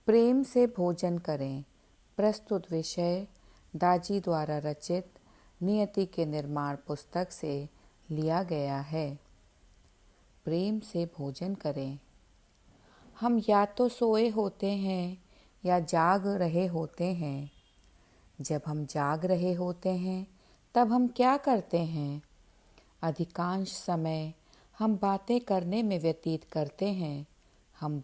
प्रेम से भोजन करें। प्रस्तुत विषय दाजी द्वारा रचित नियति के निर्माण पुस्तक से लिया गया है। प्रेम से भोजन करें। हम या तो सोए होते हैं या जाग रहे होते हैं। जब हम जाग रहे होते हैं तब हम क्या करते हैं? अधिकांश समय हम बातें करने में व्यतीत करते हैं। हम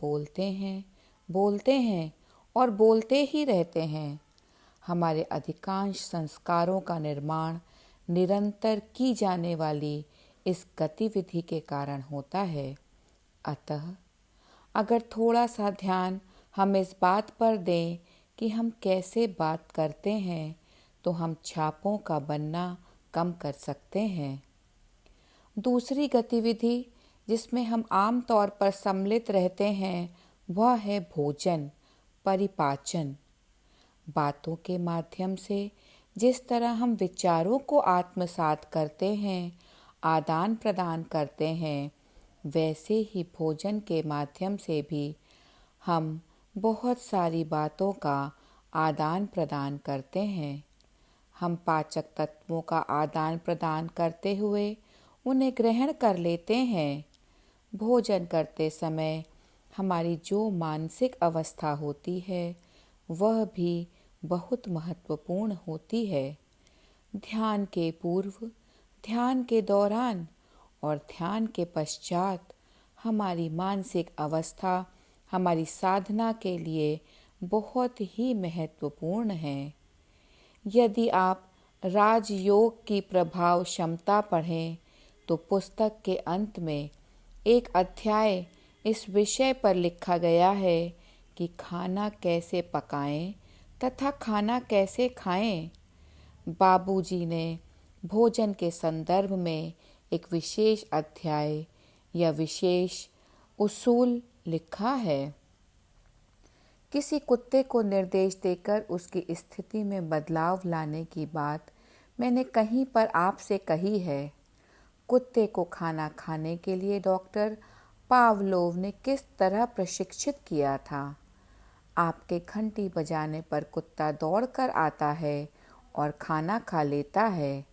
बोलते हैं और बोलते ही रहते हैं। हमारे अधिकांश संस्कारों का निर्माण निरंतर की जाने वाली इस गतिविधि के कारण होता है। अतः अगर थोड़ा सा ध्यान हम इस बात पर दें कि हम कैसे बात करते हैं, तो हम छापों का बनना कम कर सकते हैं। दूसरी गतिविधि जिसमें हम आम तौर पर सम्मिलित रहते हैं वह है भोजन, परिपाचन। बातों के माध्यम से जिस तरह हम विचारों को आत्मसात करते हैं, आदान प्रदान करते हैं, वैसे ही भोजन के माध्यम से भी हम बहुत सारी बातों का आदान प्रदान करते हैं। हम पाचक तत्वों का आदान प्रदान करते हुए उन्हें ग्रहण कर लेते हैं। भोजन करते समय हमारी जो मानसिक अवस्था होती है वह भी बहुत महत्वपूर्ण होती है। ध्यान के पूर्व, ध्यान के दौरान और ध्यान के पश्चात हमारी मानसिक अवस्था हमारी साधना के लिए बहुत ही महत्वपूर्ण है। यदि आप राजयोग की प्रभाव क्षमता पढ़ें तो पुस्तक के अंत में एक अध्याय इस विषय पर लिखा गया है कि खाना कैसे पकाएं तथा खाना कैसे खाएं। बाबूजी ने भोजन के संदर्भ में एक विशेष अध्याय या विशेष उसूल लिखा है। किसी कुत्ते को निर्देश देकर उसकी स्थिति में बदलाव लाने की बात मैंने कहीं पर आपसे कही है। कुत्ते को खाना खाने के लिए डॉक्टर पावलोव ने किस तरह प्रशिक्षित किया था। आपके घंटी बजाने पर कुत्ता दौड़कर आता है और खाना खा लेता है।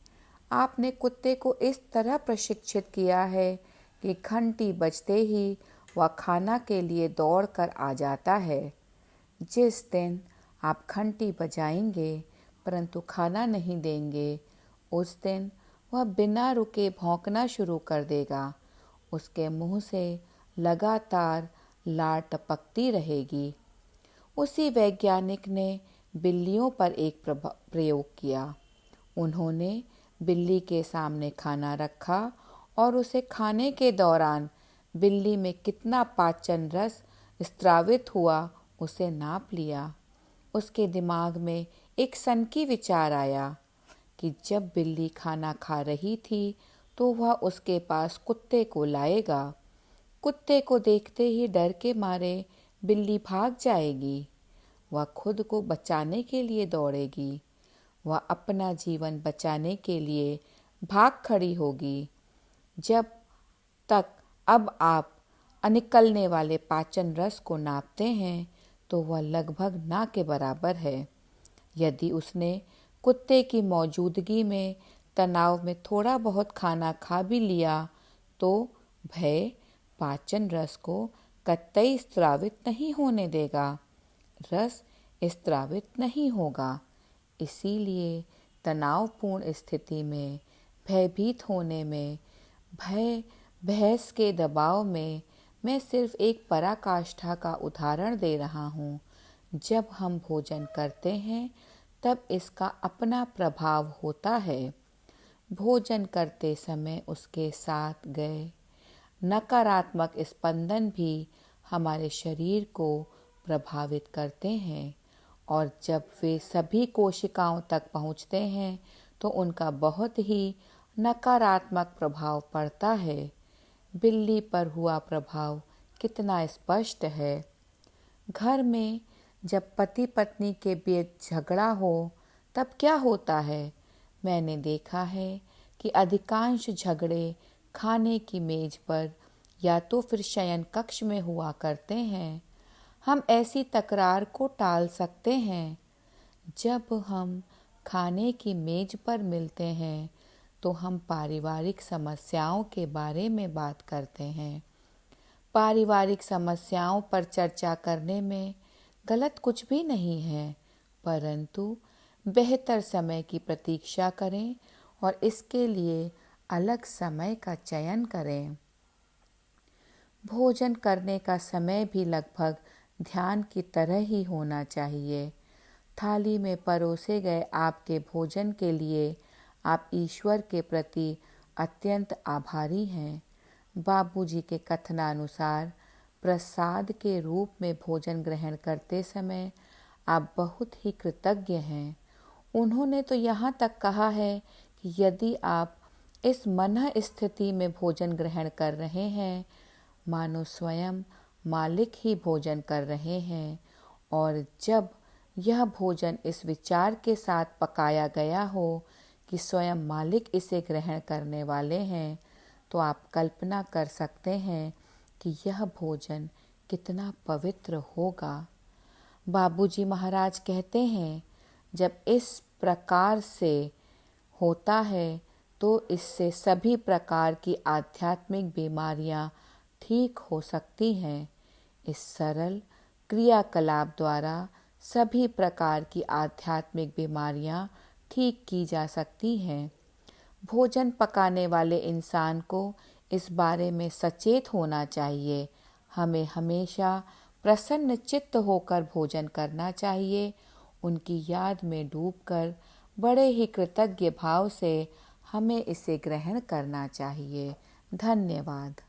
आपने कुत्ते को इस तरह प्रशिक्षित किया है कि घंटी बजते ही वह खाना के लिए दौड़कर आ जाता है। जिस दिन आप घंटी बजाएंगे परंतु खाना नहीं देंगे, उस दिन वह बिना रुके भौंकना शुरू कर देगा। उसके मुंह से लगातार लार टपकती रहेगी। उसी वैज्ञानिक ने बिल्लियों पर एक प्रयोग किया। उन्होंने बिल्ली के सामने खाना रखा और उसे खाने के दौरान बिल्ली में कितना पाचन रस स्रावित हुआ उसे नाप लिया। उसके दिमाग में एक सनकी विचार आया कि जब बिल्ली खाना खा रही थी तो वह उसके पास कुत्ते को लाएगा। कुत्ते को देखते ही डर के मारे बिल्ली भाग जाएगी। वह खुद को बचाने के लिए दौड़ेगी। वह अपना जीवन बचाने के लिए भाग खड़ी होगी। जब तक अब आप निकलने वाले पाचन रस को नापते हैं तो वह लगभग ना के बराबर है। यदि उसने कुत्ते की मौजूदगी में तनाव में थोड़ा बहुत खाना खा भी लिया तो भय पाचन रस को कतई स्रावित नहीं होने देगा। रस स्रावित नहीं होगा। इसीलिए तनावपूर्ण स्थिति में, भयभीत होने में, बहस के दबाव में मैं सिर्फ एक पराकाष्ठा का उदाहरण दे रहा हूँ। जब हम भोजन करते हैं तब इसका अपना प्रभाव होता है। भोजन करते समय उसके साथ गए नकारात्मक स्पंदन भी हमारे शरीर को प्रभावित करते हैं और जब वे सभी कोशिकाओं तक पहुँचते हैं तो उनका बहुत ही नकारात्मक प्रभाव पड़ता है। बिल्ली पर हुआ प्रभाव कितना स्पष्ट है। घर में जब पति पत्नी के बीच झगड़ा हो तब क्या होता है? मैंने देखा है कि अधिकांश झगड़े खाने की मेज पर या तो फिर शयन कक्ष में हुआ करते हैं। हम ऐसी तकरार को टाल सकते हैं। जब हम खाने की मेज पर मिलते हैं तो हम पारिवारिक समस्याओं के बारे में बात करते हैं। पारिवारिक समस्याओं पर चर्चा करने में गलत कुछ भी नहीं है, परंतु बेहतर समय की प्रतीक्षा करें और इसके लिए अलग समय का चयन करें। भोजन करने का समय भी लगभग ध्यान की तरह ही होना चाहिए। थाली में परोसे गए आपके भोजन के लिए आप ईश्वर के प्रति अत्यंत आभारी हैं। बाबूजी के कथनानुसार प्रसाद के रूप में भोजन ग्रहण करते समय आप बहुत ही कृतज्ञ हैं। उन्होंने तो यहाँ तक कहा है कि यदि आप इस मन स्थिति में भोजन ग्रहण कर रहे हैं, मानो स्वयं मालिक ही भोजन कर रहे हैं, और जब यह भोजन इस विचार के साथ पकाया गया हो कि स्वयं मालिक इसे ग्रहण करने वाले हैं, तो आप कल्पना कर सकते हैं कि यह भोजन कितना पवित्र होगा। बाबूजी महाराज कहते हैं, जब इस प्रकार से होता है तो इससे सभी प्रकार की आध्यात्मिक बीमारियां ठीक हो सकती हैं। इस सरल क्रियाकलाप द्वारा सभी प्रकार की आध्यात्मिक बीमारियां ठीक की जा सकती हैं। भोजन पकाने वाले इंसान को इस बारे में सचेत होना चाहिए। हमें हमेशा प्रसन्न चित्त होकर भोजन करना चाहिए। उनकी याद में डूबकर बड़े ही कृतज्ञ भाव से हमें इसे ग्रहण करना चाहिए। धन्यवाद।